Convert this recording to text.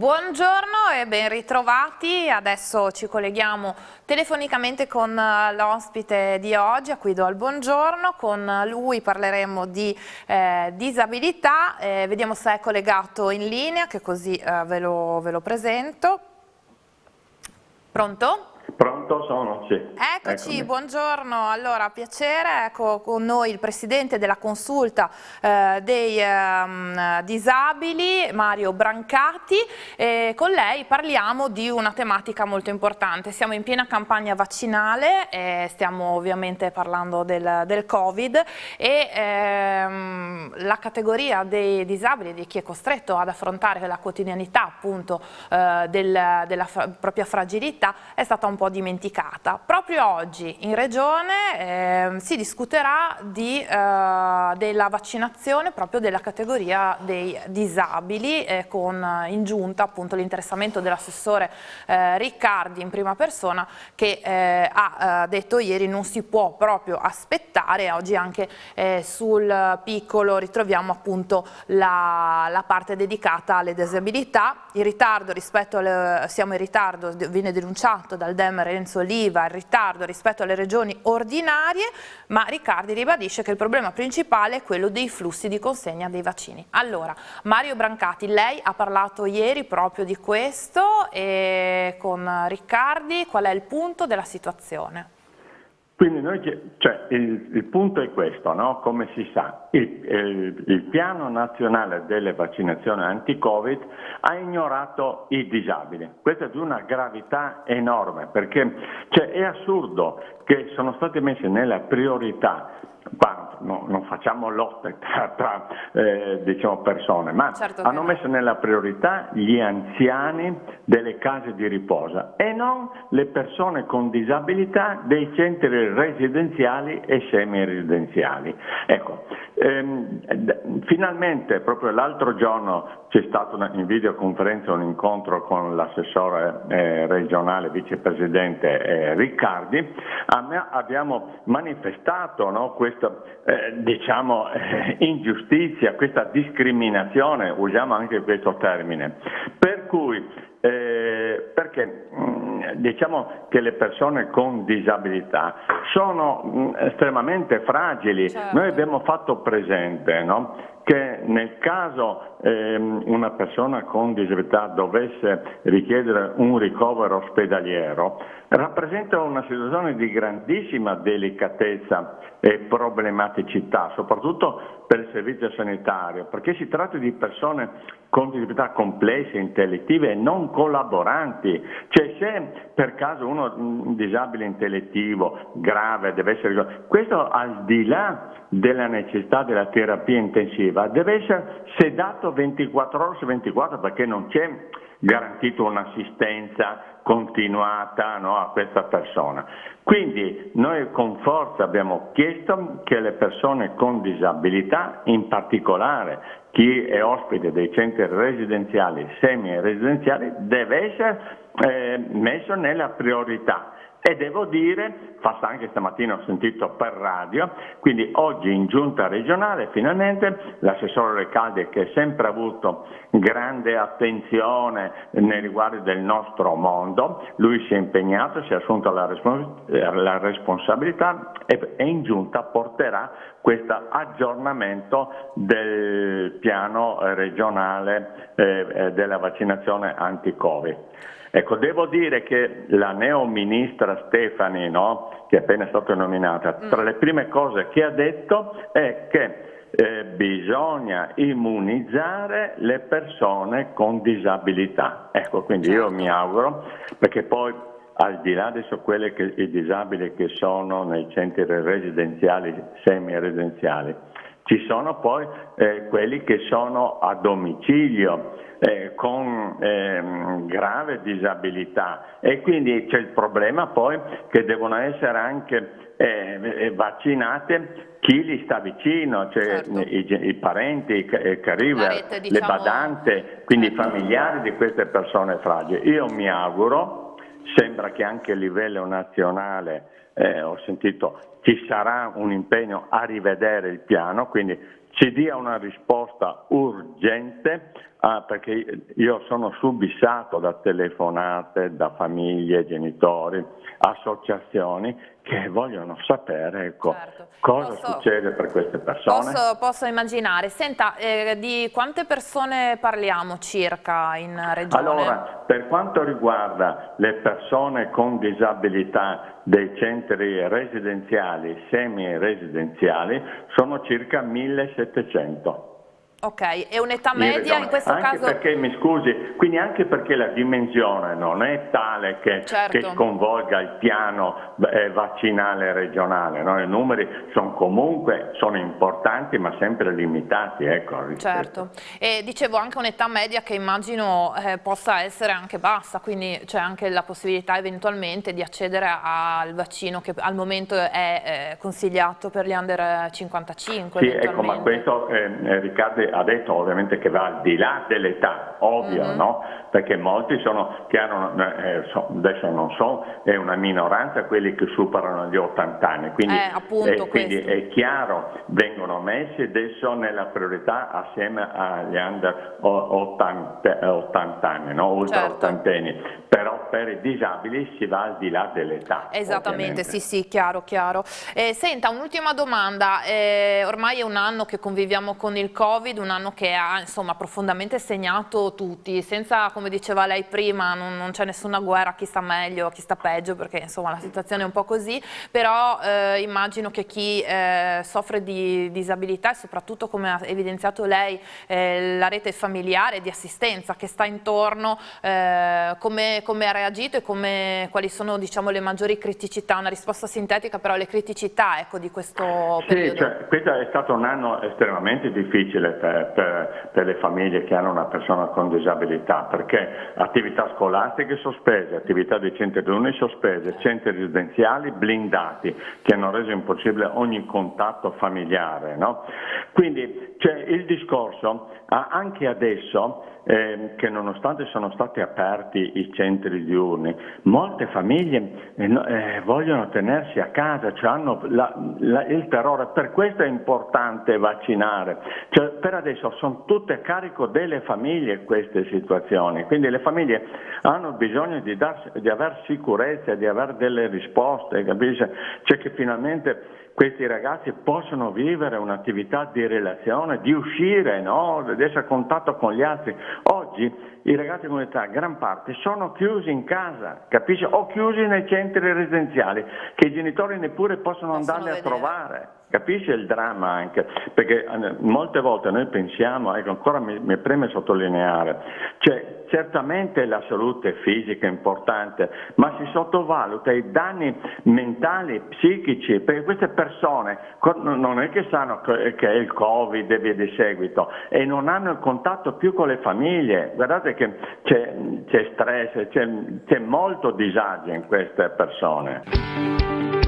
Buongiorno e ben ritrovati. Adesso ci colleghiamo telefonicamente con l'ospite di oggi, a cui do il buongiorno. Con lui parleremo di disabilità. Vediamo se è collegato in linea, che così ve lo presento. Pronto? Pronto sono, sì. Eccoci, Eccomi. buongiorno. Allora, piacere, ecco con noi il presidente della consulta dei disabili, Mario Brancati. Con lei parliamo di una tematica molto importante. Siamo in piena campagna vaccinale, stiamo ovviamente parlando del Covid e la categoria dei disabili, di chi è costretto ad affrontare la quotidianità appunto della propria fragilità, è stata un po' dimenticata. Proprio oggi in Regione si discuterà della vaccinazione proprio della categoria dei disabili, con in giunta appunto l'interessamento dell'assessore Riccardi in prima persona, che ha detto ieri non si può proprio aspettare. Oggi anche sul piccolo ritroviamo appunto la parte dedicata alle disabilità. Il ritardo siamo in ritardo, viene denunciato dal Dem Renzo Oliva, il ritardo rispetto alle regioni ordinarie, ma Riccardi ribadisce che il problema principale è quello dei flussi di consegna dei vaccini. Allora, Mario Brancati, lei ha parlato ieri proprio di questo e con Riccardi qual è il punto della situazione? Quindi il punto è questo, no? Come si sa, il piano nazionale delle vaccinazioni anti-Covid ha ignorato i disabili. Questa è di una gravità enorme, perché è assurdo che sono state messe nella priorità. Non facciamo lotte tra diciamo persone, ma Certo hanno no. messo nella priorità gli anziani delle case di riposo e non le persone con disabilità dei centri residenziali e semi-residenziali. Ecco, finalmente proprio l'altro giorno c'è stato in videoconferenza un incontro con l'assessore regionale vicepresidente Riccardi. Abbiamo manifestato, no, questa ingiustizia, questa discriminazione, usiamo anche questo termine, per cui perché diciamo che le persone con disabilità sono estremamente fragili. Certo. Noi abbiamo fatto presente, no, che nel caso una persona con disabilità dovesse richiedere un ricovero ospedaliero, rappresenta una situazione di grandissima delicatezza e problematicità, soprattutto per il servizio sanitario, perché si tratta di persone con disabilità complesse, intellettive e non collaboranti. Cioè, se per caso un disabile intellettivo grave deve essere, questo al di là della necessità della terapia intensiva, deve essere sedato 24 ore su 24, perché non c'è garantito un'assistenza continuata, no, a questa persona. Quindi noi con forza abbiamo chiesto che le persone con disabilità, in particolare chi è ospite dei centri residenziali, semi-residenziali, deve essere messo nella priorità. E devo dire, anche stamattina ho sentito per radio, quindi oggi in giunta regionale finalmente l'assessore Riccardi, che ha sempre avuto grande attenzione nei riguardi del nostro mondo, lui si è impegnato, si è assunto la responsabilità e in giunta porterà questo aggiornamento del piano regionale della vaccinazione anti-Covid. Ecco, devo dire che la neo ministra Stefani, no, che è appena stata nominata, tra le prime cose che ha detto è che bisogna immunizzare le persone con disabilità. Ecco, quindi io mi auguro, perché poi al di là adesso i disabili che sono nei centri residenziali, semi-residenziali, ci sono poi quelli che sono a domicilio con grave disabilità, e quindi c'è il problema poi che devono essere anche vaccinate chi gli sta vicino, cioè certo. i parenti, i caregiver, Rete, diciamo, le badante, quindi certo, i familiari di queste persone fragili. Io mi auguro, sembra che anche a livello nazionale ho sentito ci sarà un impegno a rivedere il piano, quindi ci dia una risposta urgente perché io sono subissato da telefonate, da famiglie, genitori, associazioni che vogliono sapere, ecco, certo. cosa succede per queste persone. Posso immaginare. Senta, di quante persone parliamo circa in regione? Allora, per quanto riguarda le persone con disabilità dei centri residenziali, semi-residenziali, sono circa 1700. Ok, e un'età media in questo anche caso? Perché, mi scusi, quindi anche perché la dimensione non è tale che sconvolga il piano vaccinale regionale, no? I numeri sono importanti ma sempre limitati. Ecco, certo, e dicevo anche un'età media che immagino possa essere anche bassa, quindi c'è anche la possibilità eventualmente di accedere al vaccino che al momento è consigliato per gli under 55. Sì, ecco, ma questo Riccardo ha detto ovviamente che va al di là dell'età, ovvio, no? Perché molti che hanno, adesso non so, è una minoranza quelli che superano gli 80 anni, quindi, quindi è chiaro, vengono messi adesso nella priorità assieme agli under 80 anni, no? Ultra ottantenni, però per i disabili si va al di là dell'età. Esattamente, ovviamente. sì, chiaro. Senta, un'ultima domanda, ormai è un anno che conviviamo con il Covid, un anno che ha insomma profondamente segnato tutti, senza, come diceva lei prima, non c'è nessuna guerra, chi sta meglio, chi sta peggio, perché insomma la situazione è un po' così, però immagino che chi soffre di disabilità e soprattutto, come ha evidenziato lei, la rete familiare di assistenza che sta intorno, come ha reagito e quali sono, diciamo, le maggiori criticità, una risposta sintetica però alle criticità, ecco, di questo periodo. Cioè, questo è stato un anno estremamente difficile per le famiglie che hanno una persona con disabilità, perché attività scolastiche sospese, attività dei centri riunioni sospese, centri residenziali blindati che hanno reso impossibile ogni contatto familiare, no? Quindi il discorso anche adesso che nonostante sono stati aperti i centri diurni, molte famiglie vogliono tenersi a casa, cioè hanno il terrore, per questo è importante vaccinare, cioè, per adesso sono tutte a carico delle famiglie queste situazioni, quindi le famiglie hanno bisogno di aver sicurezza, di avere delle risposte, capisce? Cioè che finalmente questi ragazzi possono vivere un'attività di relazione, di uscire, no? Di essere a contatto con gli altri. Oggi i ragazzi con età, gran parte, sono chiusi in casa, capisci? O chiusi nei centri residenziali, che i genitori neppure possono andarli a trovare. Capisce il dramma anche? Perché molte volte noi pensiamo, ecco, ancora mi preme sottolineare, cioè certamente la salute fisica è importante, ma si sottovaluta i danni mentali, psichici, perché queste persone non è che sanno che è il Covid e via di seguito e non hanno il contatto più con le famiglie. Guardate che c'è stress, c'è molto disagio in queste persone.